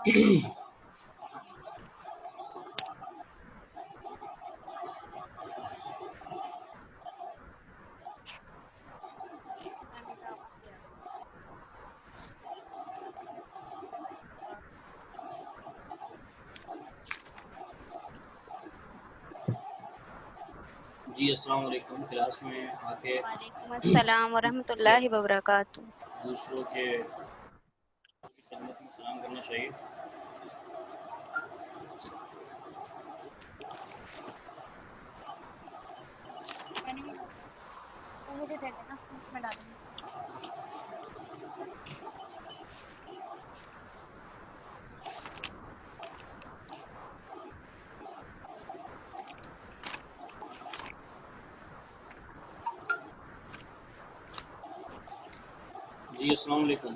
जी अस्सलाम वालेकुम। क्लास में आके वालेकुम अस्सलाम वरहमतुल्लाहि वबरकातुहू। दूसरों के खिदमत में सलाम करना चाहिए। तो मुझे दे देना, इसमें डालूंगी। जी अस्सलाम वालेकुम।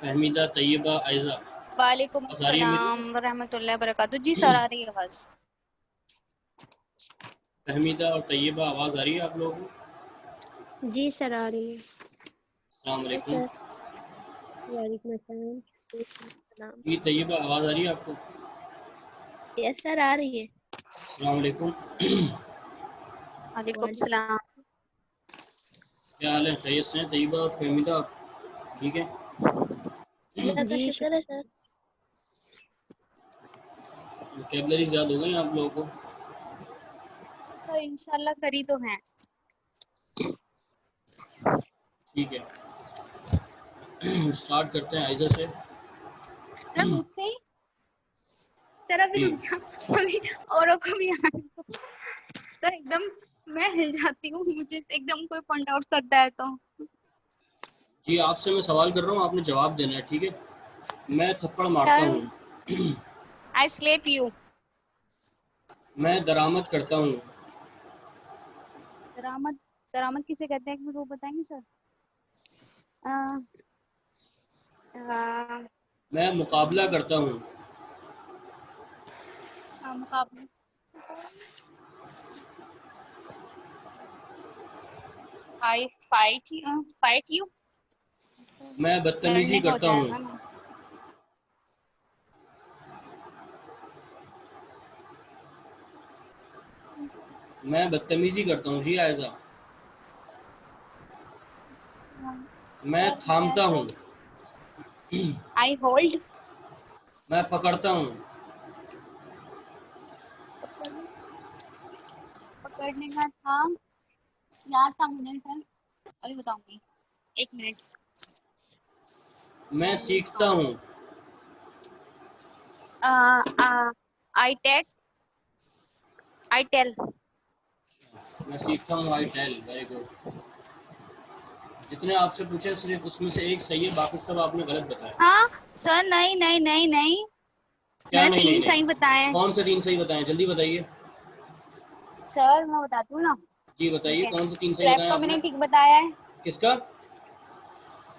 फहमीदा, तैयबा, आयजा वालेकुम आवाज़ आ रही है मेरी? अस्सलाम वरहमतुल्लाहि वबरकातुहू। जी सर, आ रही है आवाज़। फहमीदा और तैयबा आवाज़ आ रही है आप लोगों को? जी सर, आ रही है। अस्सलाम वालेकुम। सर वालेकुम अस्सलाम। जी तैयबा आवाज़ आ रही है आपको? यस सर, आ रही है। अस्सलाम वालेकुम। वालेकुम सलाम। क्या हाल है? खैरियत से हैं तैयबा और फहमीदा? ठीक है। अल्लाह का शुक्र है सर। वोकैबुलरीज़ याद हो गई आप लोगों को? सर इंशाल्लाह करी तो हैं। ठीक है। स्टार्ट करते हैं आयजा से। सर मुझसे ही? सर अभी जी रुक जा, अभी औरों को भी आने दो। सर एकदम मैं हिल जाती हूँ, मुझे एकदम कोई पॉइंट आउट करता है तो। जी आपसे मैं सवाल कर रहा हूँ, आपने जवाब देना है, ठीक है? मैं थप्पड़ मारता सर हूँ। I slept you. मैं दरामद करता हूँ। दरामद, दरामद किसे कहते हैं मुझे वो बताएंगे सर? आ, आ, मैं मुकाबला करता हूँ। मुकाबले, आई फाइट यू। मैं बदतमीजी लड़ने का हो करता हूँ। जाएगा ना। मैं बदतमीजी करता हूँ। जी आयजा। मैं सर थामता ऐसा, हूँ। I hold. मैं पकड़ता हूँ। पकड़ने का था, याद था मुझे सर, अभी बताऊंगी, 1 मिनट। मैं सीखता हूँ। I take, I tell. मैं सीखता हूँ, आई टेल। Very good. जितने आपसे पूछे सिर्फ उसमें से एक सही है, बाकी सब आपने गलत बताया। हाँ सर, नहीं नहीं नहीं नहीं, क्या मैंने नहीं नहीं 3 नहीं? सही बताए हैं। कौन से 3 सही बताए? जल्दी बताइए। सर मैं बताती हूँ ना। जी ठीक बताइए, है, कौन से 3 सही स्लैब बताए का आपने? मैंने ठीक बताया है। किसका?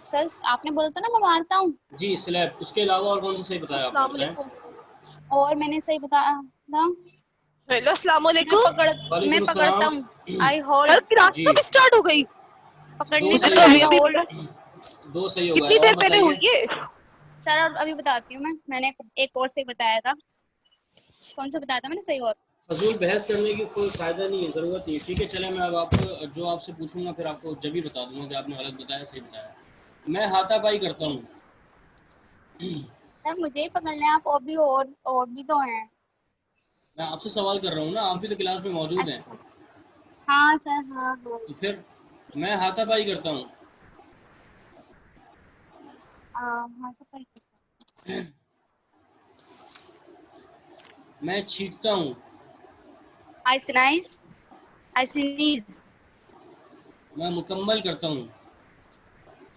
सर आपने बोला था ना मैं मारता हूँ। जी स्लैब। उसके अलावा और कौन सा सही बताया आपने? अस्सलाम बताएं। वालेकुम। और मैंने सही बताया था, हेलो, अस्सलाम मैं वालेकुम। पकड़, मैं वालेकुम पकड़ता सलाम। हूँ, आई सर होल्ड। क्लास जी कब स्टार्ट हो गई? दो पकड़ने का मुझे सही तो था हो अभी आपका अभी गए। होल्ड। दो सही हो गए, कितनी और देर पहले बताइए। हुई है? सर और अभी बताती हूँ मैंने एक और सही बताया था। कौन सा बताया था मैंने सही और? फजूल बहस करने की कोई फ़ायदा नहीं है, ज़रूरत नहीं है। ठीक है, चले मैं अब आपको जो आपसे पूछूंगा फिर आपको जब ही बता दूंगा कि आपने गलत बताया सही बताया। मैं हाथापाई करता हूँ। सर मुझे ही पकड़ना है आप, और भी तो हैं। मैं आपसे सवाल कर रहा हूँ ना, आप भी तो क्लास में मौजूद हैं। अच्छा, हाँ सर, हाँ हाँ। तो फिर मैं हाथापाई करता हूँ। हाँ तो कर मैं छींकता हूँ। आई स्नाइज, आई स्नीज, मैं मुकम्मल करता हूँ।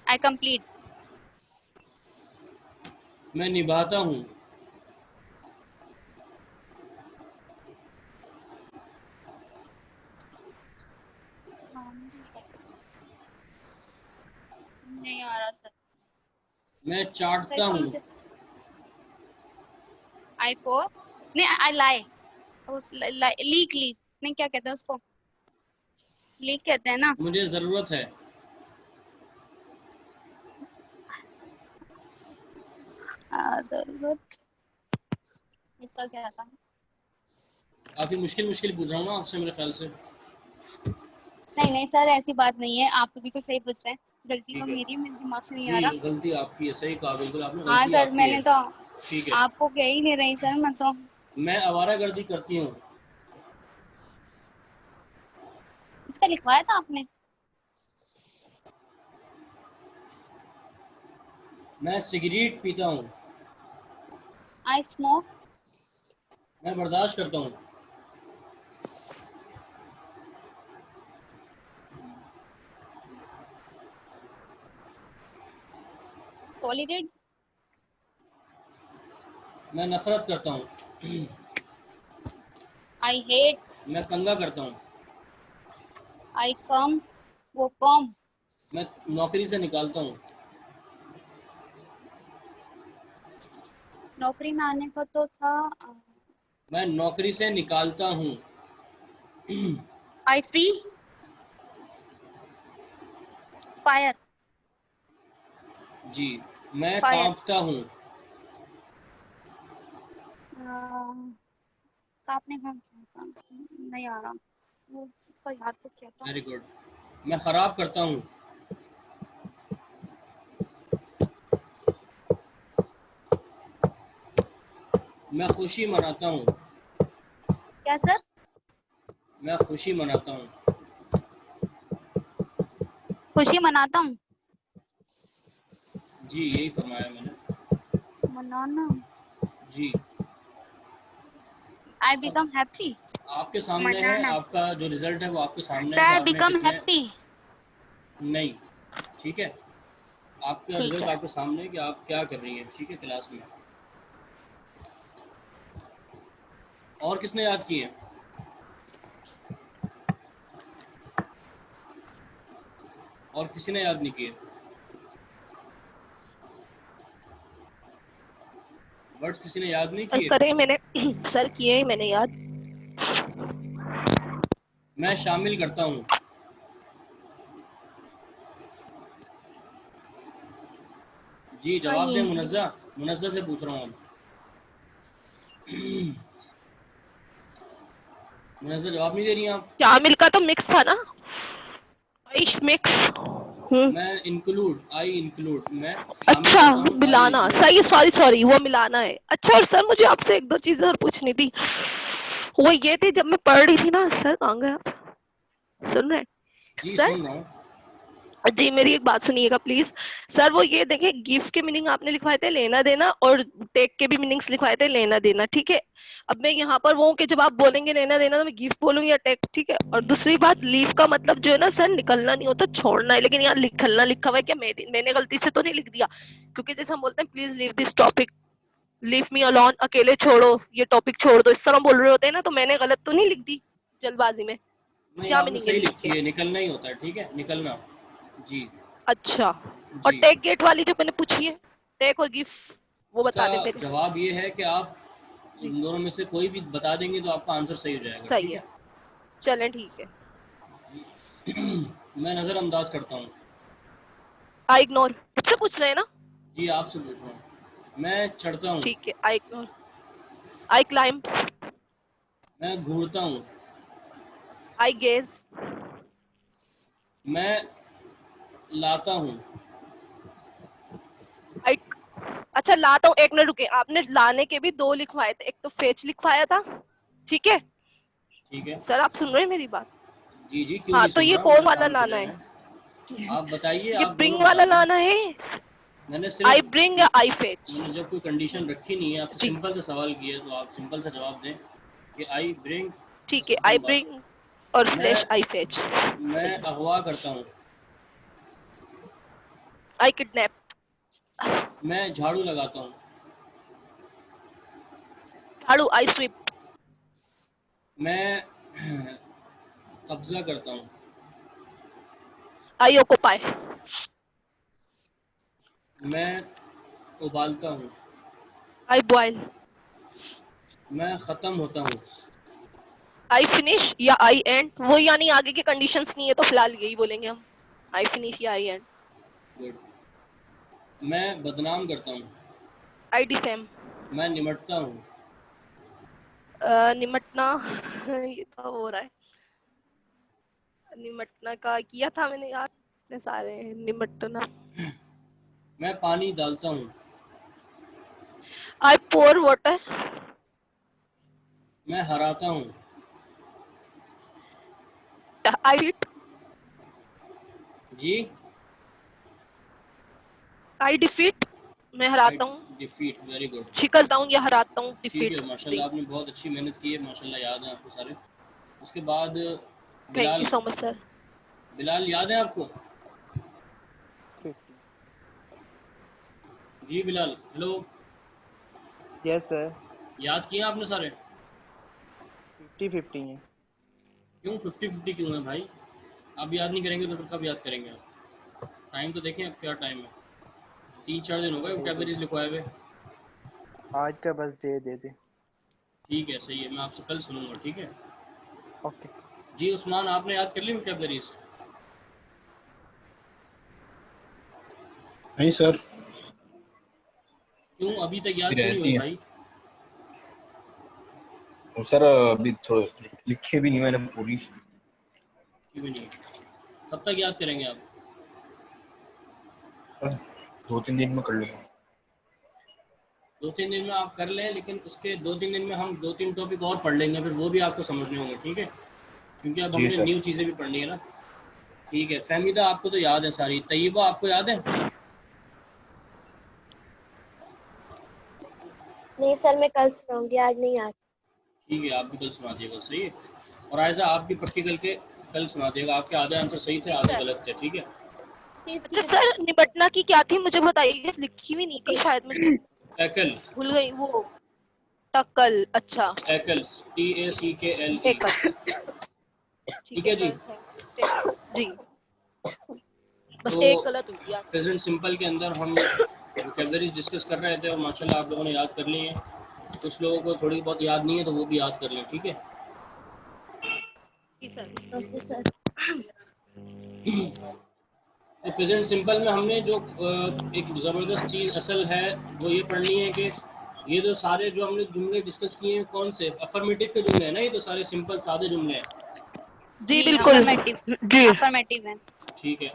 आई कंप्लीट। मैं निभाता हूँ। नहीं आ रहा सर। मैं सर चाटता इसका हूँ। मुझे, आई पोर, नहीं आई लाई, लीक लीक, नहीं क्या कहते हैं उसको, लीक कहते हैं ना। मुझे ज़रूरत है। जरूरत, इसका क्या था? काफी मुश्किल मुश्किल पूछ रहा हूँ ना आपसे मेरे ख्याल से। नहीं नहीं सर, ऐसी बात नहीं है, आप तो बिल्कुल सही पूछ रहे हैं। गलती तो ठीक है मेरी है, मेरे दिमाग से नहीं जी, आ रहा। गलती आपकी है, सही कहा बिल्कुल आपने, हाँ गलती सर, आपकी है। मैंने तो ठीक है। आपको कह ही नहीं रही सर, मैं तो। मैं आवारागर्दी करती हूँ। इसका लिखवाया था आपने? मैं सिगरेट पीता हूँ। I smoke. मैं बर्दाश्त करता हूँ। टॉलरेट। मैं नफरत करता हूँ। I hate. मैं कंगा करता हूँ। आई कम। वो कम। मैं नौकरी से निकालता हूँ। नौकरी में आने का तो था। मैं नौकरी से निकालता हूँ। आई फ्री। फायर। जी। मैं फायर। कांपता हूँ। आपने कहा क्या था? नहीं आ रहा वो, इसका याद तो क्या था? Very good. मैं खराब करता हूँ। मैं खुशी मनाता हूँ। क्या सर? मैं खुशी मनाता हूँ। खुशी मनाता हूँ। जी यही फरमाया मैंने। मनाना। जी। आई अब बिकम हैप्पी। आपके सामने है, मनाना। आपका जो रिजल्ट है वो आपके सामने है कि सर आपने बिकम कितने। हैप्पी। नहीं। ठीक है। आपका ठीक रिजल्ट है। आपके सामने है कि आप क्या कर रही हैं, ठीक है, क्लास में। और किसने याद किए? और किसी ने याद नहीं किए? वर्ड्स किसी ने याद नहीं सर किए? करे मैंने सर किए मैंने याद। मैं शामिल करता हूँ। जी जवाब दें। मुनज़्ज़ा, मुनज़्ज़ा से पूछ रहा हूँ अब। मुनज़्ज़ा जवाब नहीं दे रही हैं आप। शामिल का तो मिक्स था ना। आइश मिक्स। मैं इंक्लूड, आई इंक्लूड, मैं शामिल अच्छा, करता हूँ, आई मिलाना इंक्लूड। सही, सॉरी सॉरी, वो मिलाना है। अच्छा, और सर मुझे आपसे एक दो चीजें और पूछनी थी। वो ये थी, जब मैं पढ़ रही थी ना, सर कहाँ गए आप? सुन रहे हैं? जी सर सुन रहा हूँ। जी, मेरी एक बात सुनिएगा प्लीज। सर वो ये देखिए, गिफ्ट के मीनिंग आपने लिखवाए थे लेना देना, और टेक के भी मीनिंग्स लिखवाए थे लेना देना, ठीक है। अब मैं यहाँ पर वो कि जब आप बोलेंगे लेना देना तो मैं गिफ्ट बोलूंगी या टेक, ठीक है। और दूसरी बात, लीव का मतलब जो है ना सर, निकलना नहीं होता, छोड़ना है। लेकिन यहाँ निकलना लिखा हुआ है, क्या मैंने गलती से तो नहीं लिख दिया? क्योंकि जैसे हम बोलते हैं please leave this topic, leave me alone, अकेले छोड़ो, ये टॉपिक छोड़ दो, इस तरह बोल रहे होते हैं ना, तो मैंने गलत तो नहीं लिख दी जल्दबाजी में? नहीं क्या आपने मीनिंग है सही लीव लिखी के? है, निकलना ही होता है, ठीक है, निकलना। जी। अच्छा। और जी। टेक गेट वाली जो मैंने पूछी है, टेक और गिफ्ट, वो इसका बता दें पहले। जवाब ये है कि आप जी इन दोनों में से कोई भी बता देंगे तो आपका आंसर सही हो जाएगा, सही ठीक है, है। चलें ठीक है। मैं नज़रअंदाज करता हूँ। आई इग्नोर, मुझसे पूछ रहे हैं ना? जी आपसे पूछ रहा हूँ। मैं चढ़ता हूँ। ठीक है, आई इग्नोर। I climb. मैं घूरता हूँ। आई गेज। मैं लाता हूँ। आई, अच्छा लाता हूँ, एक मिनट रुके, आपने लाने के भी दो लिखवाए थे, एक तो फेच लिखवाया था, ठीक है। ठीक है। सर आप सुन रहे हैं मेरी बात? जी जी क्यों हाँ नहीं तो सुन ये रहा, कौन मेरा वाला काम लाना चलेगा। है? आप बताइए, ये आप दोनों ब्रिंग बता वाला दें। लाना है? मैंने आई सिर्फ ब्रिंग या आई फेच? मैंने जब कोई कंडीशन रखी नहीं है, आपसे जी सिंपल सा सवाल किया है तो आप सिंपल सा जवाब दें कि आई ब्रिंग, ठीक बस है, आई खत्म बात। ब्रिंग और मैं स्लैश आई फेच। मैं सही है। अगवा करता हूँ। आई किडनैप। मैं झाड़ू लगाता हूँ। झाड़ू, आई स्वीप। मैं कब्जा करता हूँ। आई ऑक्यूपाई। मैं उबालता हूँ। आई बॉयल। मैं ख़त्म होता हूँ। आई फिनिश या आई एंड, वो यानी आगे के कंडीशंस नहीं है तो फिलहाल यही बोलेंगे हम, आई फिनिश या आई एंड। गुड। मैं बदनाम करता हूँ। आई डिफेम। मैं निमटता हूँ। निमटना ये तो हो रहा है, निमटना का किया था मैंने यार, इतने सारे हैं, निमटना। मैं पानी डालता हूँ। आई पोर वाटर। मैं हराता हूँ। I hit. Ji. I defeat, मैं आई हराता हूँ, डिफीट, वेरी गुड। शिकस्त हूँ या हराता हूँ, ठीक डिफीट है, जी। माशाल्लाह आपने बहुत अच्छी मेहनत की है, माशाल्लाह याद है आपको सारे। उसके बाद thank you Bilal, so much sir. Bilal याद है आपको? 50। जी बिलाल, हेलो। Yes sir. याद किए आपने सारे? 50-50 है। क्यों 50-50 क्यों है भाई? आप याद नहीं करेंगे तो फिर कब याद करेंगे आप? टाइम तो देखें अब क्या टाइम है। 3-4 दिन हो गए चलो दे दे, वोकैबलरीज लिखवाए हुए। आज का बस दे दे। ठीक है, सही है, मैं आपसे कल सुनूंगा, ठीक है। ओके। जी उस्मान, आपने याद कर ली वोकैबलरीज? नहीं सर, क्यों अभी तक याद क्यों नहीं रहती हुई हैं। भाई? और सर अभी थोड़ा लिखी भी नहीं मैंने पूरी। क्यों भी नहीं? कब तक याद करेंगे आप? सर 2-3 दिन में कर लूँगा। 2-3 दिन में आप कर लें, लेकिन उसके 2-3 दिन में हम 2-3 टॉपिक और पढ़ लेंगे, फिर वो भी आपको समझने होंगे, ठीक है। क्योंकि अब जी हमने सर। न्यू चीज़ें भी पढ़नी है ना। ठीक है, फहमीदा आपको तो याद है सारी, तैयबा आपको याद है? नहीं सर, मैं कल सुनाऊंगी, आज नहीं याद। ठीक है, आप भी कल सुना दिएगा, सही है। और आयजा आप भी पक्की कल सुना दिएगा, आपके आधे आंसर सही थे, आधे गलत थे, ठीक है। अच्छा सर, निपटना की क्या थी मुझे बताइए, लिखी भी नहीं थी शायद, मुझे टैकल। भूल गई वो। टक्कल, अच्छा। Tackles, TACKLE। टेकल, ठीक ठीक है है जी। सर, थैंक्स जी। बस तो एक गलत हुई थी आज। प्रेजेंट सिंपल के अंदर हम वोकैबलरीज डिस्कस कर रहे थे और माशाल्लाह आप लोगों ने याद कर ली है। कुछ लोगों को थोड़ी बहुत याद नहीं है तो वो भी याद कर लें, ठीक है। जी सर। Okay sir. तो प्रेजेंट सिंपल में हमने जो एक ज़बरदस्त चीज़ असल है वो ये पढ़नी है कि ये जो सारे जो हमने जुमले डिस्कस किए हैं कौन से अफर्मेटिव के जुमले हैं ना, ये तो सारे सिंपल सादे जुमले हैं। जी जी बिल्कुल अफर्मेटिव, जी। अफर्मेटिव है। ठीक है,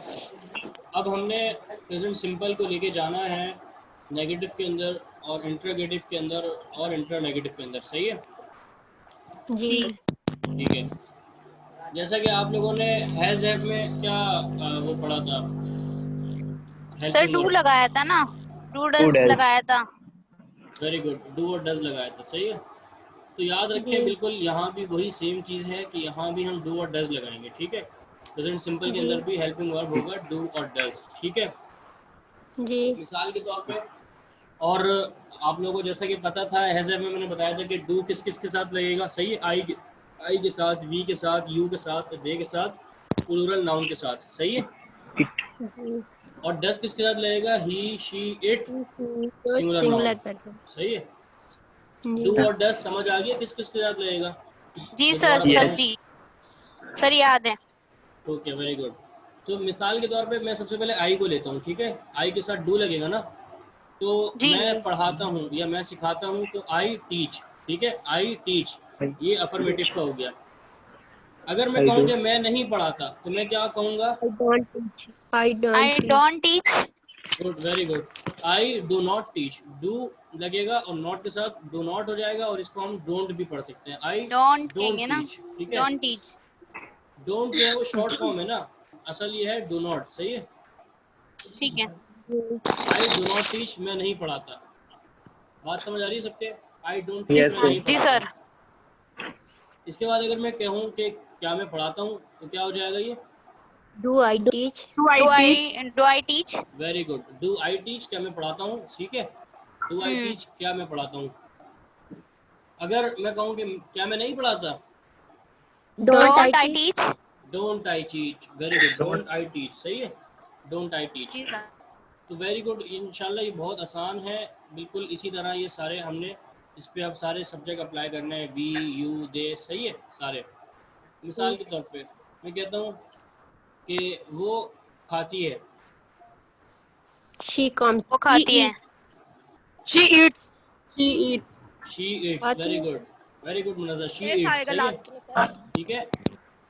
अब हमने प्रेजेंट सिंपल को लेके जाना है नेगेटिव के अंदर और इंट्रोगेटिव के अंदर और इंट्रा नेगेटिव के अंदर, सही है। जी ठीक है, जैसा कि आप लोगों ने हैज़ हैव में क्या वो पढ़ा था, सर हेल्पिंग डू वर्ब। लगाया था ना, डू Good डज as। लगाया था। वेरी गुड, डू और डज लगाया था, सही है। तो याद जी रखें बिल्कुल यहाँ भी वही सेम चीज़ है कि यहाँ भी हम डू और डज लगाएंगे, ठीक है। प्रेजेंट सिंपल के जी अंदर भी हेल्पिंग वर्ब होगा डू और डज, ठीक है। जी मिसाल के तौर पे, और आप लोगों को जैसा कि पता था हैज़ हैव में मैंने बताया था कि डू किस किस के साथ लगेगा, सही है। आई के साथ, वी के साथ, यू के साथ, दे के साथ, प्लूरल नाउन के साथ, सही है। जी और डज किसके साथ लगेगा, he she it, singular noun, singular person. सही है। डू जी और डज समझ आ गया किस किस के साथ लगेगा? जी ये सर, दोबारा सब बताएं। जी सर याद है। Okay, very good. तो मिसाल के तौर पे मैं सबसे पहले आई को लेता हूँ, ठीक है। आई के साथ डू लगेगा ना, तो जी मैं पढ़ाता हूँ या मैं सिखाता हूँ तो आई टीच, ठीक है। आई टीच, ये अफर्मेटिव का हो गया। अगर मैं I कहूँ do। कि मैं नहीं पढ़ाता तो मैं क्या कहूँगा? I don't teach. I don't I teach. Don't teach. Good, very good. I do not teach, do लगेगा और नॉट के साथ डू नॉट हो जाएगा और इसको हम डोंट भी पढ़ सकते हैं, आई डोंट डोंट कहेंगे ना, टीच, ठीक है। Don't teach. डोंट जो है वो शॉर्ट फॉर्म है ना, असल ये है डू नॉट, सही है। ठीक है। आई डू नॉट टीच, मैं नहीं पढ़ाता। बात समझ आ रही है सबके? आई डोंट टीच, Yes मैं sir। नहीं जी पढ़ाता। सर। इसके बाद अगर मैं कहूँ कि क्या मैं पढ़ाता हूँ तो क्या हो जाएगा ये? Do I teach. Do I teach. Very good, do I teach, क्या मैं पढ़ाता हूँ, ठीक है। डू आई हम्म, टीच, क्या मैं पढ़ाता हूँ। अगर मैं कहूँ कि क्या मैं नहीं पढ़ाता, don't I don't I teach. Teach. Don't I teach, very good, don't I teach, सही है। डोंट आई टीच, जी सर। तो वेरी गुड। इंशाल्लाह ये बहुत आसान है, बिल्कुल इसी तरह ये सारे हमने इस पे अब सारे सब्जेक्ट अप्लाई करने हैं, वी यू दे, सही है सारे। मिसाल के तौर पे मैं कहता हूँ कि वो खाती है, शी कम्स। वो खाती है। She eats. She eats, very खाती good. Very good Munazzar, she S eats, आएगा सही है, लास्ट में सर। ठीक है।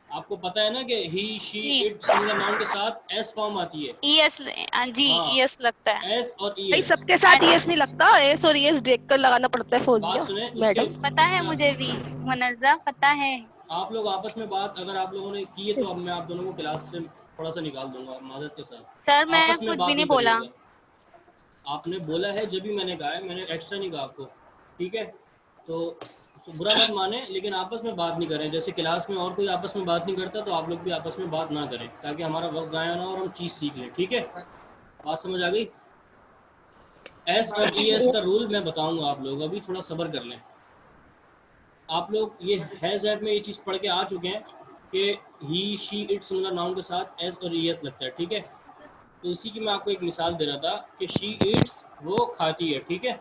आपको पता है ना कि ही शी जी। इट सिंगुलर नाउन के साथ एस फॉर्म आती है। ईएस जी हाँ, ईएस लगता है। एस और ई भाई एस। सबके साथ एस एस नहीं लगता, एस और एस देख कर लगाना पड़ता है बात फौजिया सुने मैडम। पता है मुझे भी मुनज़्ज़ा, पता है। आप लोग आपस में बात अगर आप लोगों ने की है तो अब मैं आप दोनों को क्लास से थोड़ा सा निकाल दूंगा माजरत के साथ। सर मैं आपस में कुछ भी बात नहीं नहीं बोला। करिएगा। आपने बोला है जब भी मैंने कहा है, मैंने एक्स्ट्रा नहीं कहा आपको, ठीक है। तो बुरा मत माने, लेकिन आपस में बात नहीं करें। जैसे क्लास में और कोई आपस में बात नहीं करता तो आप लोग भी आपस में बात ना करें, ताकि हमारा वक्त ज़ाया ना हो और हम चीज़ सीख लें, ठीक है। बात समझ आ गई? एस और ई एस का रूल मैं बताऊंगा आप लोग, अभी थोड़ा सब्र कर लें। आप लोग ये हैज़ हैव में ये चीज़ पढ़ के आ चुके हैं कि he she it singular noun के साथ एस और ई एस लगता है, ठीक है। तो इसी की मैं आपको एक मिसाल दे रहा था कि शी ईट्स, वो खाती है, ठीक है।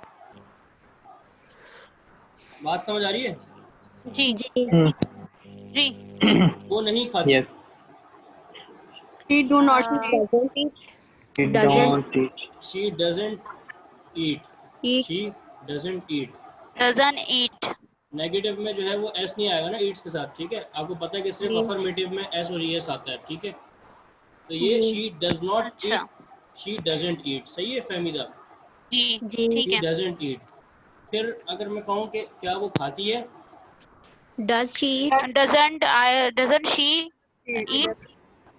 बात समझ आ रही है? जी जी जी। वो नहीं खाती। Yes. she do not uh, It doesn't don't eat. She doesn't eat, eat she doesn't eat. Doesn't eat. Negative में जो है वो एस नहीं आएगा ना ईट्स के साथ, ठीक है। आपको पता है कि सिर्फ जी अफर्मेटिव में एस और एस आता है, ठीक है। तो ये जी शी डज नॉट अच्छा ईट, शी डजंट ईट, सही है फहमीदा? जी जी ठीक शी है। डजंट ईट। फिर अगर मैं कहूँ कि क्या वो खाती है, does she eat doesn't she eat.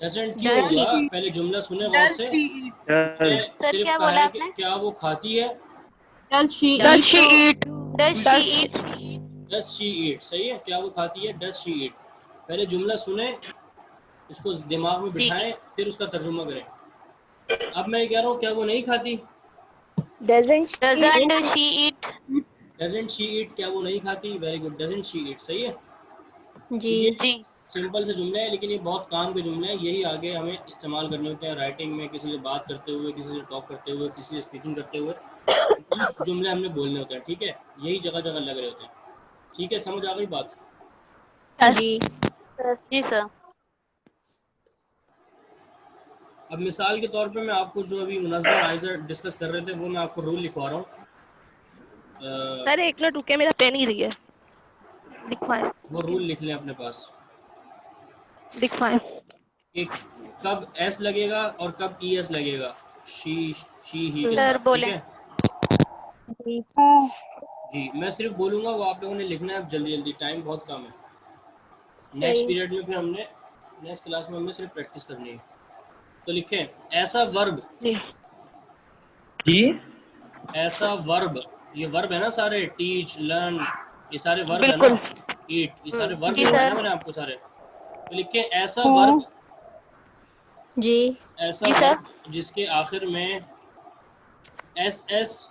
Doesn't क्यों does she होगा? पहले जुमला सुने गौर से। मैंने Does. सर सिर्फ क्या कहा बोला है कि आपने? क्या वो खाती है, does she does eat, does she does eat. Does she eat, सही है। क्या वो खाती है, डज शी ईट। पहले जुमला सुने, इसको दिमाग में जी बिठाएं, फिर उसका तर्जुमा करें। अब मैं ये कह रहा हूँ क्या वो नहीं खाती, doesn't doesn't she eat. Doesn't she eat, क्या वो नहीं खाती, very good, doesn't she eat, सही है। जी ये जी सिंपल से जुमले हैं, लेकिन ये बहुत काम के जुमले हैं। यही आगे हमें इस्तेमाल करने होते हैं राइटिंग में, किसी से बात करते हुए, किसी से टॉक करते हुए, किसी से स्पीकिंग करते हुए। ये जुमले हमने बोलने होते हैं, ठीक है। यही जगह जगह लग रहे होते हैं, ठीक है। समझ आ गई बात? जी जी सर। अब मिसाल के तौर पे मैं आपको जो अभी मुनज़्ज़र आइज़र डिस्कस कर रहे थे वो मैं आपको रूल लिखवा रहा हूँ। सर एक मिनट रुके, मेरा पेन ही रही है, लिखवाएं वो रूल लिख लें अपने पास लिखवाएं। कि कब एस लगेगा और कब ई एस लगेगा शी ही के सर साथ, ठीक बोले। है। जी, मैं सिर्फ बोलूँगा, वो आप लोगों ने लिखना है। अब जल्दी जल्दी, टाइम बहुत कम है। नेक्स्ट सही पीरियड में फिर हमने, नेक्स्ट क्लास में हमने सिर्फ प्रैक्टिस करनी है। तो लिखें, ऐसा वर्ब, जी ऐसा वर्ब, ये वर्ब है ना सारे, टीच, लर्न, ये सारे वर्ब है ना, बिल्कुल। ईट, ये सारे वर्ब जी लिखवाए ना सर। मैंने आपको सारे। तो लिखें ऐसा वर्ब, जी ऐसा जी सर। वर्ब जिसके आखिर में एस एस,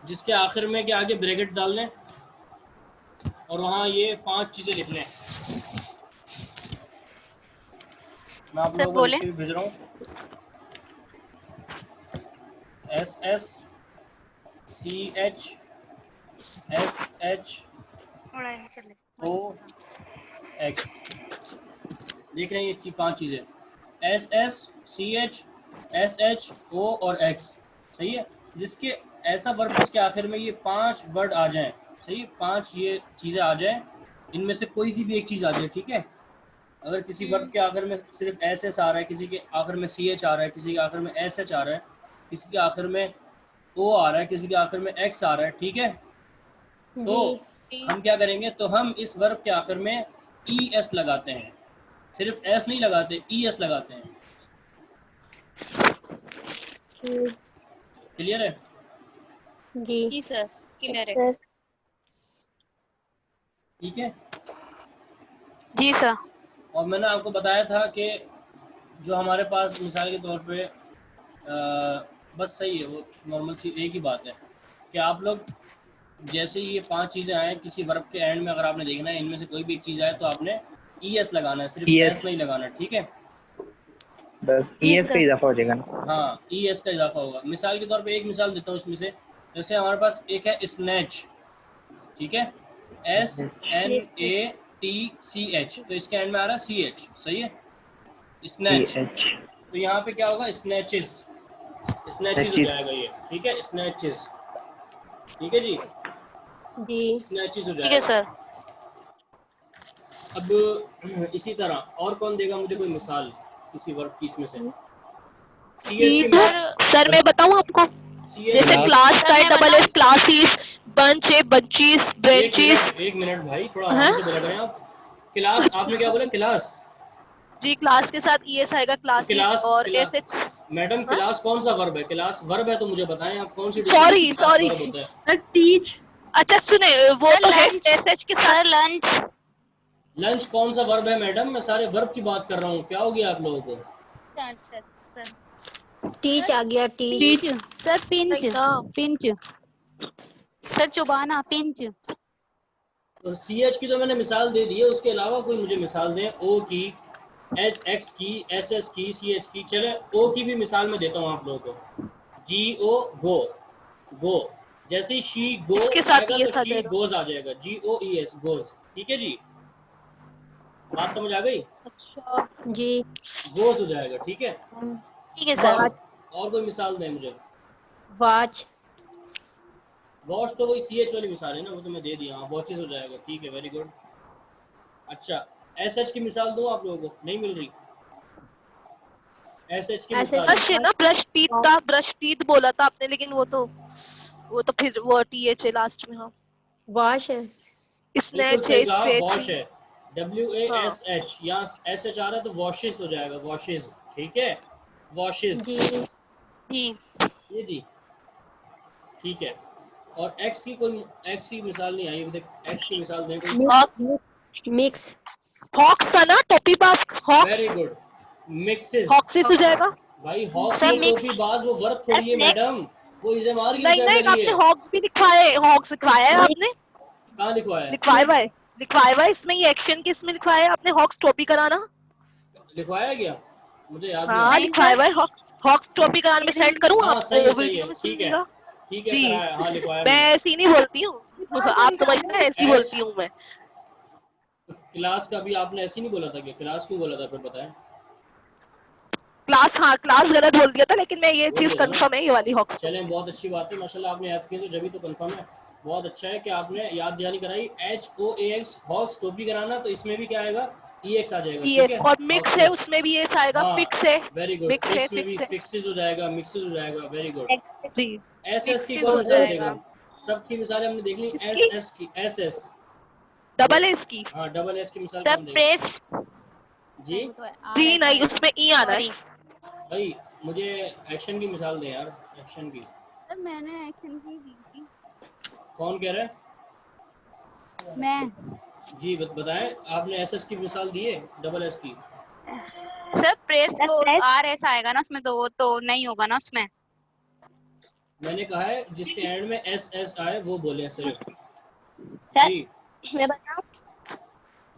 जिसके आखिर में के आगे ब्रैकेट डाल लें और वहाँ ये 5 चीज़ें लिख लें। मैं आप सर लोगों को लिख बोले। के भी भेज रहा हूँ। S S, C H, S H, O X. देख रहे हैं ये 5 चीज़ें, S S, C H, S H, O और एक्स, सही है। जिसके ऐसा वर्ब जिसके आखिर में ये 5 वर्ड आ जाएं, सही, 5 ये चीज़ें आ जाएं, इनमें से कोई सी भी एक चीज़ आ जाए, ठीक है। अगर किसी वर्ब के आखिर में सिर्फ एस एस आ रहा है, किसी के आखिर में सी एच आ रहा है, किसी के आखिर में एस एच आ रहा है, किसी के आखिर में ओ आ रहा है, किसी के आखिर में एक्स आ रहा है, ठीक है। तो जी हम क्या करेंगे, तो हम इस वर्ब के आखिर में ई एस लगाते हैं। सिर्फ एस नहीं लगाते, ई एस लगाते हैं। क्लियर है? जी जी सर क्लियर है। सर ठीक है। जी सर। और मैंने आपको बताया था कि जो हमारे पास मिसाल के तौर पे बस सही है, वो नॉर्मल सी एक ही बात है कि आप लोग जैसे ही ये 5 चीज़ें आए, किसी वर्ब के एंड में अगर आपने देखना है इनमें से कोई भी एक चीज़ आए तो आपने ई एस लगाना है, सिर्फ Yes. एस नहीं लगाना, ठीक है। बस जी ES का सर इजाफा हो जाएगा ना। हाँ, ई एस का इजाफा होगा। मिसाल के तौर पे एक मिसाल देता हूँ इसमें से। जैसे हमारे पास एक है स्नैच, ठीक है, S N A T C H, तो इसके एंड में आ रहा है सी एच, सही है, स्नैच। CH. तो यहाँ पे क्या होगा, स्नैचेस, स्नैचेस हो Snatches. जाएगा ये, ठीक है, स्नैचेस, ठीक है जी। जी स्नैचेस हो ठीक है जाएगा। सर। अब इसी तरह और कौन देगा मुझे कोई मिसाल किसी वर्ब की इसमें से? CH की सर मैं बताऊं आपको, CH जैसे क्लास। क्लास सर का है मैं डबल बताऊं? एस, क्लासेस, बंच है बंचीज, ब्रांचेस। एक मिनट भाई, थोड़ा हाँ? आराम से बोला करें आप। क्लास, आपने क्या बोला? क्लास? जी क्लास के साथ ईएस आएगा, तो क्लासेस और क्लास एसएच। मैडम, हाँ क्लास कौन सा वर्ब है? क्लास वर्ब है तो मुझे बताएं आप, कौन सी डिक्शनरी सॉरी में क्लास सॉरी, वर्ब होता है? Sir teach. अच्छा सुने, वो सर तो है लंच, एसएच के साथ। Sir lunch. लंच कौन सा वर्ब है मैडम? मैं सारे वर्ब की बात कर रहा हूँ, क्या हो गया आप लोगों को? अच्छा अच्छा अच्छा सर। टीच आ गया, टीच। पिंच, सर पिंच, नहीं ना। पिंच। सर चुबाना, पिंच। तो CH की तो मैंने मिसाल दे दी है, उसके अलावा कोई मुझे मिसाल दें। O की, X की, SS की, CH की। चले O की भी मिसाल मैं देता हूँ आप लोगों को। GO, गो, गो। जैसे ही शी गो इसके साथ आएगा तो ईएस आ शी जाएगा। गोज आ जाएगा, GOES, गोज। ठीक है जी, बात समझ आ गई? अच्छा जी। गोज हो जाएगा, ठीक है। ठीक है सर। और कोई मिसाल दें मुझे। वॉच। वॉच तो वही CH वाली मिसाल है ना, वो तो मैं दे दिया। हाँ, वॉचेस हो जाएगा, ठीक है, वेरी गुड। अच्छा, SH की मिसाल दो आप लोगों को, नहीं मिल रही? SH की ऐसे मिसाल। ब्रश है ना, ब्रश टीथ का, ब्रश टीथ बोला था आपने, लेकिन वो तो फिर वो टीएच है लास्ट में। हाँ वॉश है। बिल्कुल स्नैच सही है, कहा, स्क्रेच वॉश है। है। हाँ WASH, यहाँ SH आ रहा है तो वॉशेस हो जाएगा, वॉशेस। ठीक है, वॉशेस। जी। जी। ये जी, ठीक है। और X की मिसाल नहीं आई अभी तक। X की मिसाल दें कोई। Hawks, mix. हॉक्स था ना, टोपी बाज, वेरी हॉक्स, गुड, मिक्सेस। हॉक्सिस हो जाएगा। भाई हॉक्स सर में टोपी मिक्स। बाज वो वर्ब थोड़ी है मैडम, वो इज़ेमार की नहीं नहीं, वोकैबुलरी आपने है। हॉक्स भी लिखवाया है, हॉक्स लिखवाया है आपने, कहाँ लिखवाया है? लिखवाया हुआ है इसमें, ये एक्शन किस में लिखवाया है आपने, हॉक्स टोपी कराना। लिखवाया गया? मुझे याद नहीं आ हाँ रहा। नहीं लिखवाया सर। हुआ है, हॉक्स, हॉक्स टोपी कराना। मैं सेंड करूँ हाँ आपको सही वीडियो है, में, ठीक है, सुनिएगा। ठीक है, जी कराया, हाँ लिखवाया मैं मैंने। ऐसी नहीं बोलती हूँ आप समझना, ऐसी H बोलती हूँ मैं। क्लास का भी आपने ऐसे ही नहीं बोला था कि? क्लास क्यों बोला था फिर बताएं? क्लास, हाँ क्लास गलत बोल दिया था, लेकिन मैं ये बोल चीज दिया था ना। कंफर्म है, ये वाली हॉक्स तो। चलें, बहुत अच्छी बात है, माशाल्लाह आपने याद किया तो जभी तो कंफर्म है। बहुत अच्छा है कि आपने याद दहानी कराई। HOAX, हॉक्स टोपी कराना, तो इसमें भी क्या आएगा? EX आ जाएगा, ठीक यस, है। और मिक्स है, हॉक्सेस, उसमें भी ये आएगा, हाँ फिक्स है, वेरी गुड। मिक्स है, एक्स में भी फिक्स है। फिक्सेस हो जाएगा, मिक्सेस हो जाएगा, वेरी गुड। जी SS की मिक्सिस कौन हो मिसाल देगा? जाएगा। सबकी मिसालें हमने देख ली। इसकी SS की, SS, डबल है इसकी। हाँ डबल S की मिसाल सर कौन देगा? प्रेस। जी नहीं वो तो आर जी एस नहीं, आएगा। उसमें ई आना सॉरी। है। भाई मुझे एक्शन की मिसाल दें यार, एक्शन की। सर मैंने एक्शन की दी थी। कौन कह रहा है? मैं। जी बताएं, आपने SS की मिसाल दी है, डबल S की? सर प्रेस वो आर एस आएगा ना उसमें, तो वो तो नहीं होगा ना उसमें। मैंने कहा है जिसके एंड में SS आए वो बोले सिर्फ। सर जी मैं बताऊं?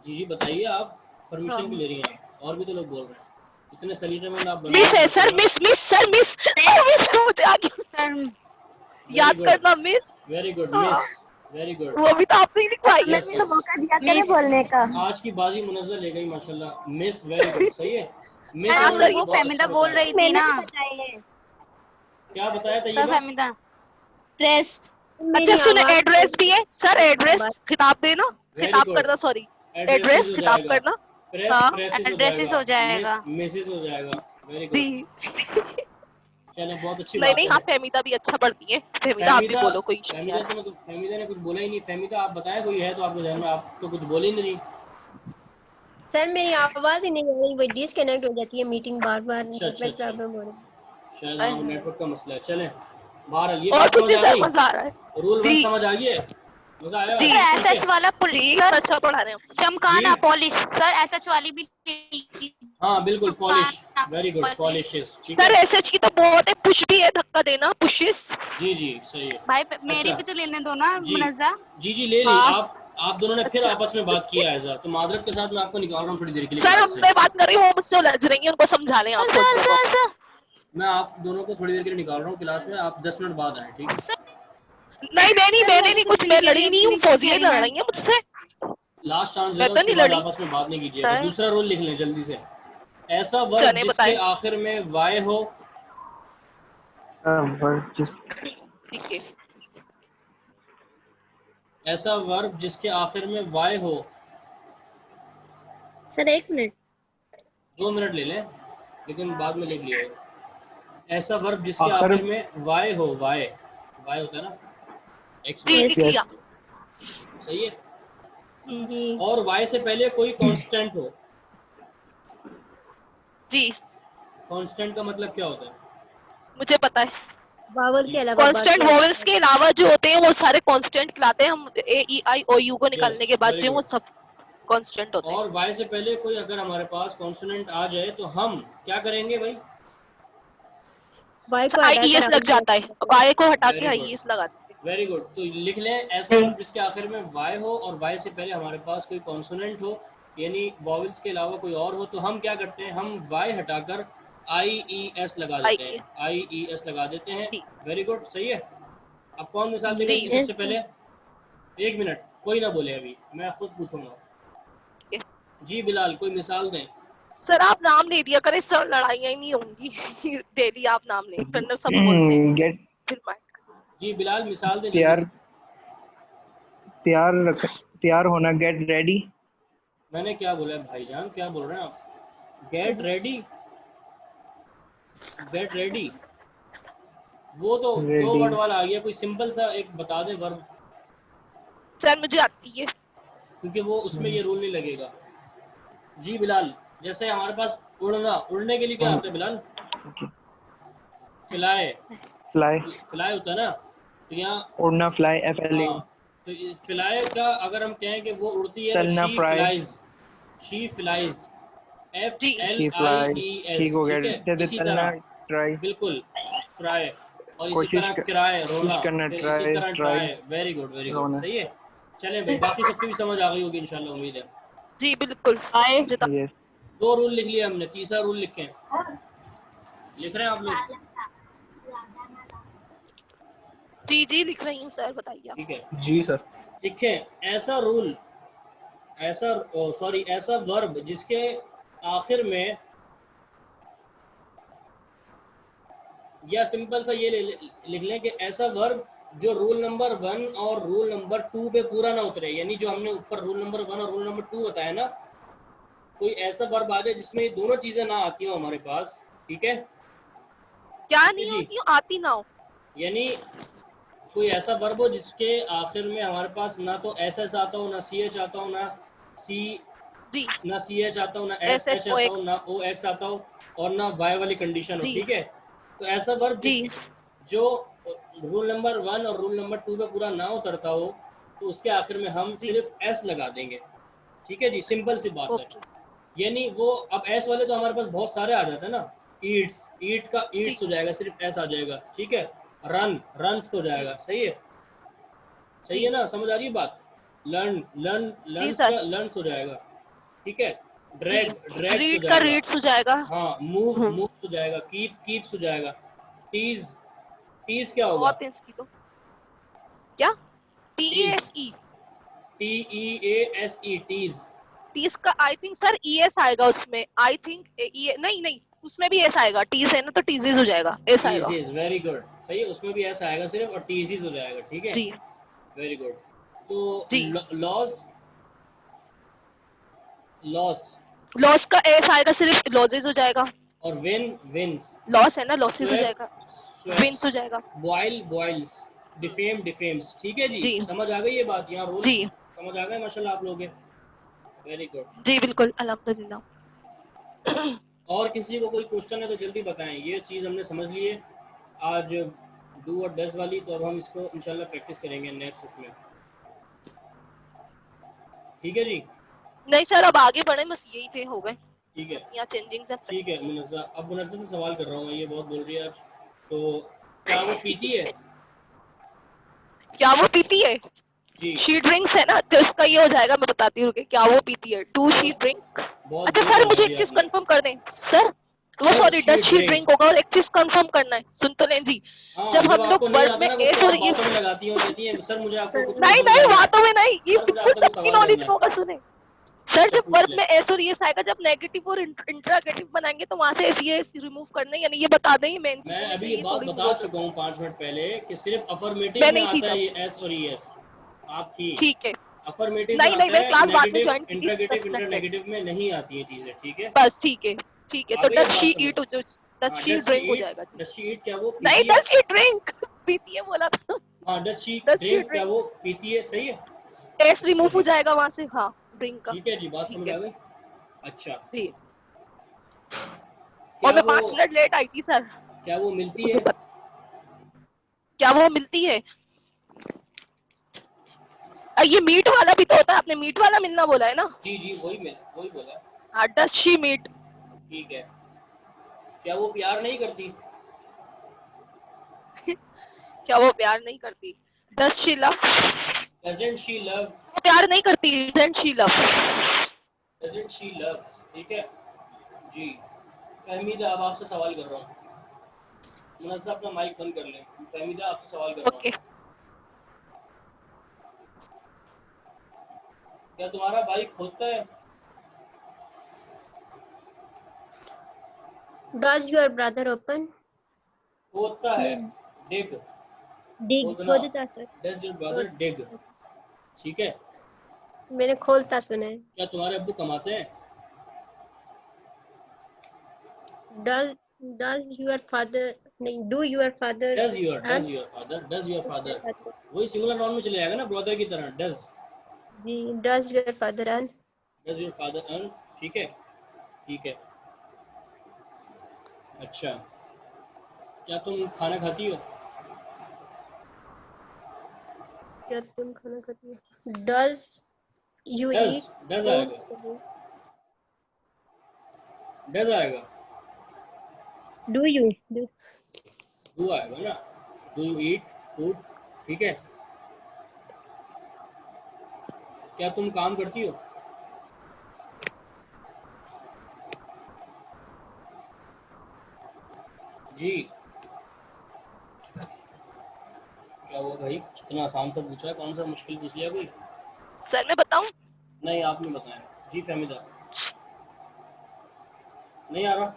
जी बताइए, आप हाँ परमिशन भी ले रही हैं और भी तो लोग बोल रहे हैं। इतने सलीकेमंद आप बन रही मिस हैं है सर, माशाल्लाह। Miss miss sir, miss miss मुझे आ गया, सर याद करना मिस। वेरी गुड हाँ मिस, वेरी गुड। वो भी तो आपने ही लिखवाई है। यस तो यस, मौका दिया करें मिस। बोलने का। आज की बाजी मुनज़्ज़र ले गई माशाल्लाह। मिस, वेरी गुड, सही है। मिस हाँ आपने सर, वो बहुत फहमिदा अच्छा बोल बताया। रही थी मैंने ना। भी बताए हैं। क्या बताया सर तैयबा? फहमिदा। प्रेस। अच्छा मेरी सुन, आवाज एड्रेस भी है सर, एड्रेस खिताब देना, वेरी खिताब गुड, करना, सॉरी एड्रेसेस एड्रेस हो खिताब जाएगा, करना। प्रेस हाँ प्रेसेस हो एड्रेसेस जाएगा, हो मिस जाएगा। मिसेस हो जाएगा, वेरी गुड। जी चलें, बहुत अच्छी नहीं बात नहीं, है। हाँ फहमीदा भी अच्छा पढ़ती है, फहमीदा आप भी फहमीदा, बोलो, कोई इशू नहीं फहमीदा है। तो मतलब फहमीदा ने कुछ बोला ही नहीं। फहमीदा आप बताएं, कोई है तो आपके ध्यान में? आप तो कुछ बोले ही नहीं। सर मेरी आवाज ही नहीं आ रही, वो डिस्कनेक्ट हो जाती है मीटिंग बार बार, अच्छा अच्छा नेटवर्क अच्छा, प्रॉब्लम हो रही शायद आए हाँ हाय। नेटवर्क का मसला है। चलें, बहरहाल ये और बात समझ पूछिए आ सर, गई। मजा आ रहा है। रूल वन जी समझ आ गई है? मजा आया जी बात सर सीख के? एसएच वाला जी सर अच्छा पढ़ा रहे हैं। चमकाना जी पॉलिश। सर एसएच वाली भी हाँ बिल्कुल, पॉलिश, चमकाना वेरी गुड, पॉलिश। पॉलिशेस, ठीक सर है। एसएच की तो बहुत है, पुश भी है, धक्का देना, पुशिस। जी जी सही है। भाई मेरी अच्छा भी तो लेने दो ना जी मुनज़्ज़ा। जी ले ली। हाँ आप दोनों ने फिर अच्छा आपस में बात किया है ऐसा, तो माजरत के साथ मैं आपको निकाल रहा हूँ थोड़ी देर के लिए सर, क्लास हम से। मैं बात कर रही हूँ, वो मुझसे उलझ रही है, उनको समझा लें आप, सर सर फौजिया को सर अपने। सर मैं आप दोनों को थोड़ी देर के लिए निकाल रहा हूँ क्लास में, आप 10 मिनट बाद आए, ठीक है। नहीं सर मैंने मैं भी नहीं कुछ कुछ, भी मैं नहीं कह रही लड़ी हूँ, नहीं हूँ, इतनी क्यों कह फौजिया रही लड़ मैं। रही है मुझसे। लास्ट चांस दे मैं रहा हूँ, तो उसके नहीं बाद लड़ी आपस में बात नहीं कीजिएगा। सर। दूसरा रूल लिख लें जल्दी से। ऐसा वर्ब चने जिसके बताए, आखिर में वाई हो, वर्ड जिस ठीक है। ऐसा वर्ब जिसके आखिर में वाई हो। Sir 1 minute. 2 मिनट ले लें, लेकिन बाद में लिख लिया। ऐसा वर्ब जिसके आखिर- आखिर में वाई हो, वाई वाई होता है ना, एक्स जी वाई, लिख Yes. लिया। सही है। जी और वाई से पहले कोई कांस्टेंट हो। जी कांस्टेंट का मतलब क्या होता है? मुझे पता है। वावल के अलावा कांस्टेंट बाकी वोवेल्स के अलावा जो होते हैं वो सारे कांस्टेंट कहलाते हैं। हम ए ई आई ओ यू को निकालने Yes, के बाद very जो वो good. सब कांस्टेंट होते हैं। और वाई से पहले कोई अगर हमारे पास कॉन्सोनेंट आ जाए तो हम क्या करेंगे भाई? वाई को आई हटा ई कर एस लग जाता है, वाई को हटा के Very आई good. ई एस लगा देते हैं। Very good. तो लिख लें ऐसा वर्ब जिसके आखिर में वाई हो और वाई से पहले हमारे पास कोई कॉन्सोनेंट हो, यानी वॉवेल्स के अलावा कोई और हो, तो हम क्या करते हैं? हम वाई हटाकर आई ई एस लगा देते हैं, आई ई एस लगा देते हैं। जी। वेरी गुड, सही है। अब कौन मिसाल देगा जी। इसकी सबसे पहले? 1 मिनट, कोई ना बोले, अभी मैं खुद पूछूंगा। जी बिलाल, कोई मिसाल दें। सर आप नाम ले दिया करें सर, लड़ाइयाँ ही नहीं होंगी। डेली आप नाम ले, फिर सब बोलते हैं Get फिर मैं जी बिलाल, मिसाल दें तैयार जल्दी। तैयार होना, गेट रेडी। मैंने क्या बोला भाईजान, क्या बोल रहे हैं आप? गेट रेडी, गेट रेडी, वो तो दो Ready. वर्ड वाला आ गया। कोई सिंपल सा एक बता दे वर्ब, सर मुझे आती है। क्योंकि वो उसमें ये रूल नहीं लगेगा। जी बिलाल, जैसे हमारे पास उड़ना, उड़ने के लिए क्या होता है बिलाल? फ्लाई, फ्लाई, फ्लाई होता है ना, तो यहाँ उड़ना, फ्लाई, FLA। हाँ, तो फ्लाई का अगर हम कहें कि वो उड़ती है तो चलना, she fly। Flies, she flies, जी। FLIES, ठीक हो गया। ठीक है। जैसे इसी चलना, तरह ट्राई, बिल्कुल फ्राई, और इसी कोशिश तरह किराए, रोना, करना, फिर ट्राई, इसी तरह try, try. Very good, very good, रोना। सही है। चलें भाई, बाकी सबको भी समझ आ गई होगी इंशाल्लाह, उम्मीद है। जी बिल्कुल। आए। मुझे तो- Yes. 2 रूल लिख लिए हमने, तीसरा रूल लिखें। लिख रहे हैं आप लोग? जी जी लिख रही हूँ सर, बताइए आप। ठीक है, जी सर। लिखें ऐसा रूल, ऐसा सॉरी ऐसा वर्ब जिसके आखिर में, या सिंपल सा ये लिख लें कि ऐसा वर्ब जो रूल नंबर 1 और रूल नंबर 2 पे पूरा ना उतरे, यानी जो हमने ऊपर रूल नंबर 1 और रूल नंबर 2 बताया ना, कोई ऐसा वर्ब आ जाए जिसमें ये दोनों चीजें ना आती हो हमारे पास, ठीक है? क्या नहीं जी। होती हो, आती ना हो। यानी कोई ऐसा वर्ब हो जिसके आखिर में हमारे पास ना तो SS आता हो, ना CH आता हो, ना जी CH आता हो, ना SH आता हो, ना OX आता हो, और ना Y वाली कंडीशन हो, जी। ठीक है? तो ऐसा वर्ब जी जो रूल नंबर 1 और रूल नंबर 2 पे पूरा ना उतरता हो, तो उसके आखिर में हम जी। सिर्फ S लगा देंगे, ठीक है जी? सिंपल सी बात है। ओके। यानी वो अब S वाले तो हमारे पास बहुत सारे आ जाते हैं ना, ईट्स, ईट का ईट्स हो जाएगा, सिर्फ S आ जाएगा, ठीक है? रन, रन्स हो जाएगा, सही है? सही जी। है ना, समझ आ रही है बात? Learn, learn, learns sir. का लर्न्स हो जाएगा, ठीक है? जी। ड्रैग, ड्रैग्स हो रीड का जाएगा, रीड्स हो जाएगा। हाँ। मूव, मूव्स हो जाएगा। कीप, कीप्स हो जाएगा। टीज, टीज क्या होगा? बहुत इसकी तो क्या tease, TESE, TEASE, tease. Tease का आई थिंक सर ES आएगा उसमें, आई थिंक नहीं नहीं उसमें भी एस आएगा, टीज है ना तो टीजीज हो जाएगा, एस आएगा। टीजीज, वेरी गुड, सही है, उसमें भी ऐसा आएगा सिर्फ, और टीजीज हो जाएगा, ठीक है? जी वेरी गुड। तो जी। लॉस, लॉस, लॉस का एस आएगा, सिर्फ लॉसेज हो जाएगा। और विन, विंस। लॉस है ना, लॉसेज हो स्वेप, जाएगा, स्वेप्स। विंस हो जाएगा। Boil, boils. डिफेम, डिफेम्स, ठीक है जी? जी समझ आ गई ये बात? यहाँ रूल जी समझ आ गए माशाल्लाह आप लोग के? Very good. जी बिल्कुल, अल्हम्दुलिल्लाह। और किसी को कोई क्वेश्चन है तो जल्दी बताएं। ये चीज़ हमने समझ ली है आज डू और डज वाली, तो अब हम इसको इंशाल्लाह प्रैक्टिस करेंगे नेक्स्ट उसमें, ठीक है जी? नहीं सर अब आगे बढ़े, बस यही थे, हो गए ठीक है, यहाँ चेंजिंग। ठीक है। मुनज़्ज़ा, अब मुनज़्ज़ा से सवाल कर रहा हूँ मैं, ये बहुत बोल रही है आज, तो क्या वो पीती है? क्या वो पीती है? जी, शी ड्रिंक्स है ना, तो इसका ये हो जाएगा, मैं बताती हूँ, क्या वो पीती है, डू शी ड्रिंक। बहुत अच्छा बुरी सर बात मुझे बोली एक चीज आपने। कंफर्म कर दें सर, वो Does sorry she does she drink? Drink होगा, और एक चीज कंफर्म करना है, सुन तो लें जी। हाँ, जब हम आपको लोग नहीं वर्ब आता में ना, एस तो और आप एस, बातों में लगाती हो, कहती हैं सर मुझे आपको कुछ नहीं नहीं बातों में नहीं, ये सर, मुझे बिल्कुल आपसे सबकी सवाल नॉलेज करना में है। होगा, सुने सर। अच्छा, जब पूछ वर्ब ले। में एस और एस आएगा, जब नेगेटिव और इंट्रागेटिव बनाएंगे तो वहां से एस एस रिमूव करना है, यानी ये बता दें, मेन चीज मैं है, अभी तो ये ये बात थोड़ी बता चुका हूँ 5 मिनट पहले कि सिर्फ अफर्मेटिव मैं में नहीं थी आता है जब। ये एस और ईएस, आप थी। ठीक है। अफर्मेटिव में नहीं नहीं, आता मैंने है, क्लास बाद में नेगेटिव, ज्वाइन की थी, 10 इंट्रोगेटिव, मिनट पहले। इंटरनेगेटिव में नहीं आती है चीजें, ठीक है। बस ठीक है, ठीक है। आ तो गई डज अब बात शी समझ। ईट, डज हाँ, शी ड्रिंक हो जाएगा जी। डज शी ईट क्या वो नहीं, पीती है? डज शी ड्रिंक पीती है बोला था। हाँ, does she does she drink क्या ड्रिंक, वो पीती है, सही है। टेस्ट रिमूव हो चलिए जाएगा वहां से, हाँ ड्रिंक का। ठीक है जी, बात ठीक समझ है आ गई। अच्छा, जी। और क्या मैं वो 5 मिनट लेट आई थी सर। क्या वो मिलती मुझे है? क्या वो मिलती है? ये मीट वाला भी तो होता है, आपने मीट वाला मिलना बोला है ना। जी जी, वही बोला। हाँ, डज शी मीट। ठीक है। क्या वो प्यार नहीं करती? क्या वो प्यार नहीं करती? Does she love. Doesn't she love? प्यार नहीं करती, doesn't she love. Doesn't she love, ठीक है जी। फहमीदा, अब आपसे सवाल कर रहा हूँ। मुनज़्ज़ा अपना माइक बंद कर लें। फहमीदा, आपसे सवाल कर रहा ओके। हूँ। क्या तुम्हारा भाई खोदता है? Does your brother open? खोदता है, नहीं, डिग, dig खोदना। खोदता सर। डज योर ब्रदर डिग, ठीक है। मैंने खोलता सुना है। क्या तुम्हारे अब्बू कमाते हैं? Does your father नहीं, do your father does your earn? Father, वही सिंगुलर नाउन में चले जाएगा ना, ब्रदर की तरह। डज, जी, does your father earn? Does your father earn, ठीक है, ठीक है। अच्छा, क्या तुम खाना खाती हो? क्या तुम खाना खाती हो? Does you does, eat does food? आएगा, डज आएगा। Do you? Do डू आएगा ना, डू यू ईट फूड, ठीक है। क्या तुम काम करती हो? जी। क्या हुआ भाई, इतना आसान सा पूछा है, कौन सा मुश्किल पूछ लिया कोई? सर मैं बताऊं? नहीं, आपने बताया। जी फहमीदा, नहीं आ रहा।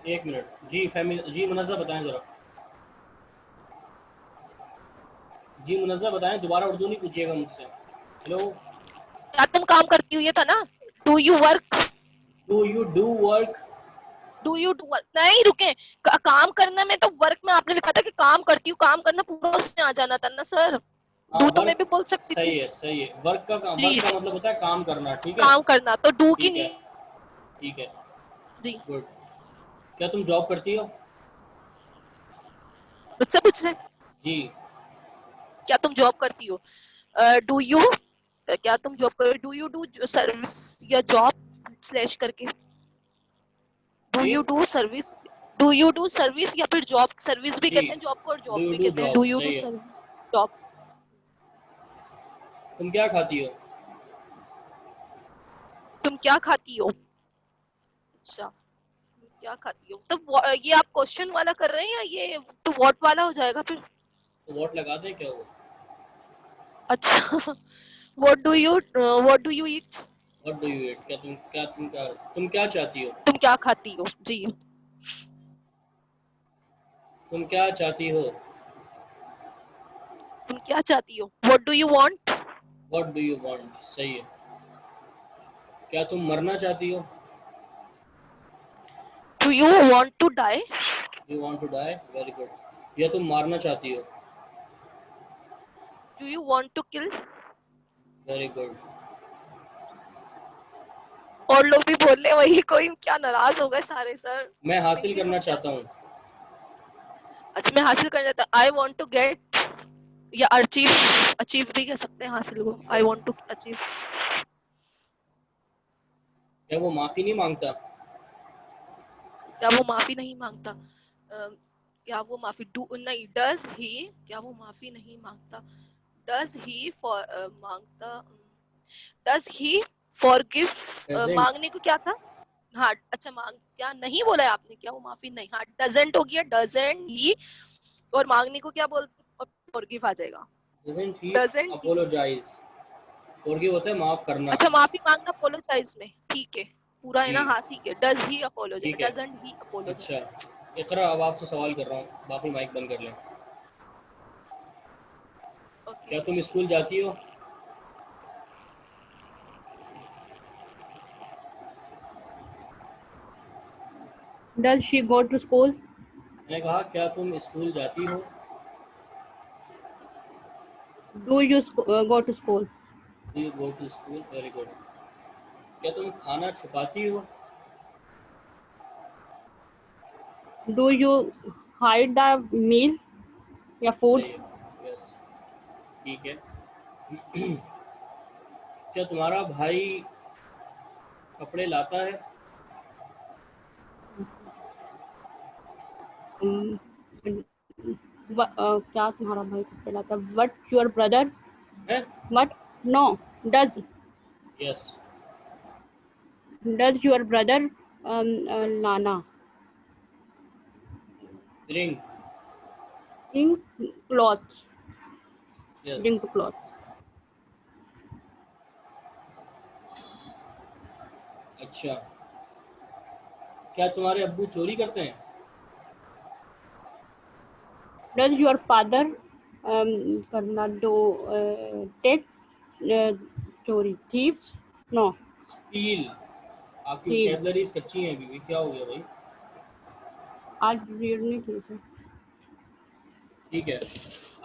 एक मिनट जी फहमीदा, जी मुनज़्ज़ा बताएं जरा। जी मुनज़्ज़ा बताएं, दोबारा उर्दू नहीं पूछिएगा मुझसे। हेलो। क्या तुम काम करती हो, ये था ना। Do you work? Do you do work? Do you do work नहीं, रुके। काम करना में तो वर्क में आपने लिखा था कि काम करती हूँ, काम करना पूरा उसमें आ जाना था ना सर। हाँ, डू तो मैं वर्क, भी बोल सकती थी। सही है सही है। वर्क का काम, जी वर्क का जी, मतलब होता है काम करना, ठीक है। काम करना तो डू की ठीक है, नहीं। ठीक है, जी, गुड। क्या तुम जॉब करती हो? मुझसे पूछ रहे हैं, जी। क्या तुम जॉब करती हो? डू यू, क्या तुम जॉब कर, डू यू डू सर्विस या जॉब स्लैश करके। डू जी you do service, do you do service या फिर जॉब। सर्विस भी जी, कहते हैं जॉब को, और डू जॉब यू भी डू कहते हैं। डू जॉब, यू डू सही है। Service job. तुम क्या खाती हो? तुम क्या खाती हो? अच्छा, तुम क्या खाती हो, तो ये आप क्वेश्चन वाला कर रहे हैं या ये तो व्हाट वाला हो जाएगा फिर? तो वोट लगा दें क्या वो? अच्छा what do you eat? What do you eat, तुम क्या चाहती हो? तुम क्या खाती हो जी। तुम क्या चाहती हो? तुम क्या चाहती हो? What do you want? What do you want, सही है। क्या तुम मरना चाहती हो? Do you want to die? You want to die, very good. या तुम मारना चाहती हो? Do you want to kill? Very good. और लोग भी बोल रहे वही, कोई क्या नाराज हो गए सारे सर। मैं हासिल इंग्लिश करना में क्या? चाहता हूँ। अच्छा, मैं हासिल करना चाहता, आई वांट टू गेट, या अचीव, अचीव भी कह सकते हैं हासिल को। I want to achieve. क्या वो माफी नहीं मांगता? क्या वो माफी नहीं मांगता? क्या वो माफी डू नहीं, डज ही, क्या वो माफी नहीं मांगता? डज ही फॉर मांगता, डज ही फॉरगिव। प्रेजेंट। मांगने को क्या था? हाँ अच्छा, मांग क्या नहीं बोला है आपने, क्या वो माफी नहीं, हाँ डजेंट हो गया, डजेंट ही। और मांगने को क्या बोलते हैं? फॉरगिव आ जाएगा। Doesn't he doesn't he, apologise. Forgive होता है माफ करना। अच्छा माफी मांगना अपोलोजाइज में, ठीक है पूरा है जी, ना, हाँ ठीक है। डज ही अपोलोजाइज, ठीक है। डजंट ही अच्छा, अपोलोजाइज। इकरा, अब आपसे सवाल कर रहा हूँ, बाकी माइक बंद कर लें। क्या तुम स्कूल जाती हो? Does she go to school? मैंने कहा क्या तुम स्कूल जाती हो? Do you go to school? Do you go to school? Very good. क्या तुम खाना छुपाती हो? Do you hide the meal या food? यस, ठीक है। क्या तुम्हारा भाई कपड़े लाता है? क्या तुम्हारा भाई कपड़े लाता है? What your brother? है? What? No. Does yes. your brother Nana ring. bring clothes? Yes. Bring to clothes. अच्छा, क्या तुम्हारे अब्बू चोरी करते हैं? Does your father करना do take चोरी thieves? No. स्टील। आपकी Steal. वोकैबुलरीज कच्ची हैं अभी भी, क्या हो गया भाई? आज रीड नहीं की सर। ठीक है,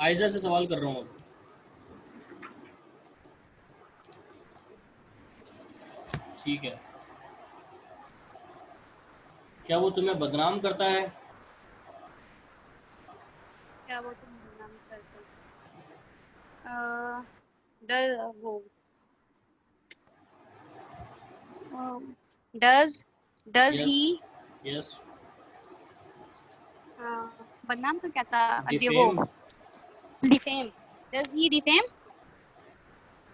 आयजा से सवाल कर रहा हूँ अब। ठीक है, क्या वो तुम्हें बदनाम करता है? क्या वो तुम बदनाम करते हो? डज वो डज यस। He yes. बदनाम तो क्या था? ये वो defame. Defame. Does he defame?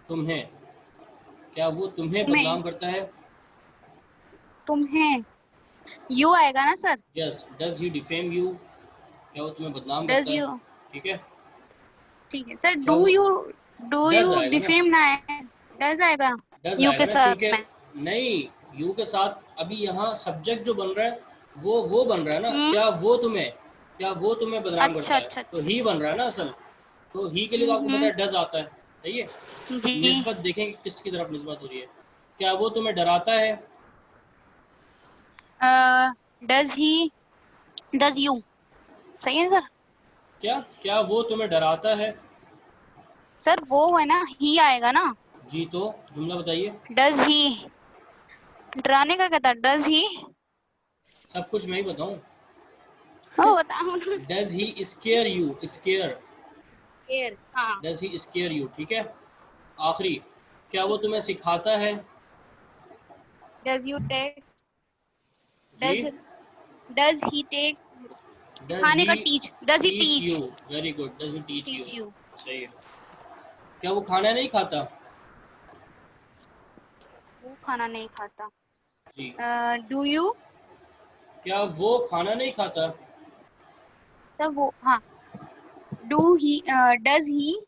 तुम्हें, क्या वो तुम्हें बदनाम करता है? तुम्हें यू आएगा ना sir? Yes, does he defame you? क्या वो तुम्हें बदनाम डज करता है? यू, ठीक है, ठीक है सर। क्या वो डू डज यू आएगा ना? डिफेम ना है, डज आएगा डज यू आएगा के ना, साथ क्योंकि में। नहीं, यू के साथ अभी यहाँ सब्जेक्ट जो बन रहा है वो बन रहा है ना। हम्म, क्या वो तुम्हें बदनाम अच्छा करता है, अच्छा तो अच्छा। ही बन रहा है ना असल। तो ही के लिए तो आपको पता है डज आता है, सही है। जी। निस्बत देखें किसकी तरफ निस्बत हो रही है। क्या वो तुम्हें डराता है? डज ही, डज यू, सही है सर। क्या वो तुम्हें डराता है? सर वो है ना, ही आएगा ना। जी, तो जुमला बताइए। डज ही, डराने का क्या था? डज ही, सब कुछ मैं ही बताऊं? ओ बताओ ना। Does he scare you? Scare, care, हाँ डज ही स्केयर यू, ठीक है। आखिरी, क्या वो ठीक। तुम्हें सिखाता है? डज यू टेक, जी, डज ही टेक, डज सिखाने का he teach, does he teach you? Teach, very good, does he teach you? Teach you. सही है। क्या वो खाना नहीं खाता? वो खाना नहीं खाता। जी, डू यू, क्या वो खाना नहीं खाता? तब वो, हाँ। डू ही, डज ही,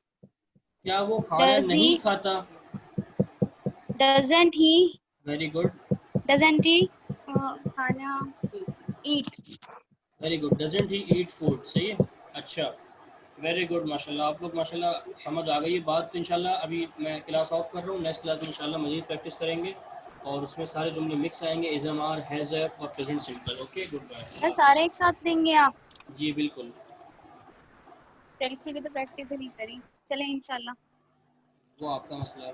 क्या वो खाना डज ही, नहीं खाता? Doesn't he, very good, doesn't he खाना eat. Very good, doesn't he eat food? सही है। अच्छा, वेरी गुड, माशाल्लाह। आप लोग माशाल्लाह समझ आ गई ये बात। तो इंशाल्लाह अभी मैं क्लास ऑफ कर रहा हूँ, नेक्स्ट क्लास में इंशाल्लाह मज़ीद प्रैक्टिस करेंगे और उसमें सारे जुमले मिक्स आएंगे, इज़म आर, हैज़ हैव और present simple. Okay, goodbye. सारे एक साथ देंगे आप? जी बिल्कुल। प्रैक्टिस की तो प्रैक्टिस ही नहीं करी। चले इंशाल्लाह। वो आपका मसला है।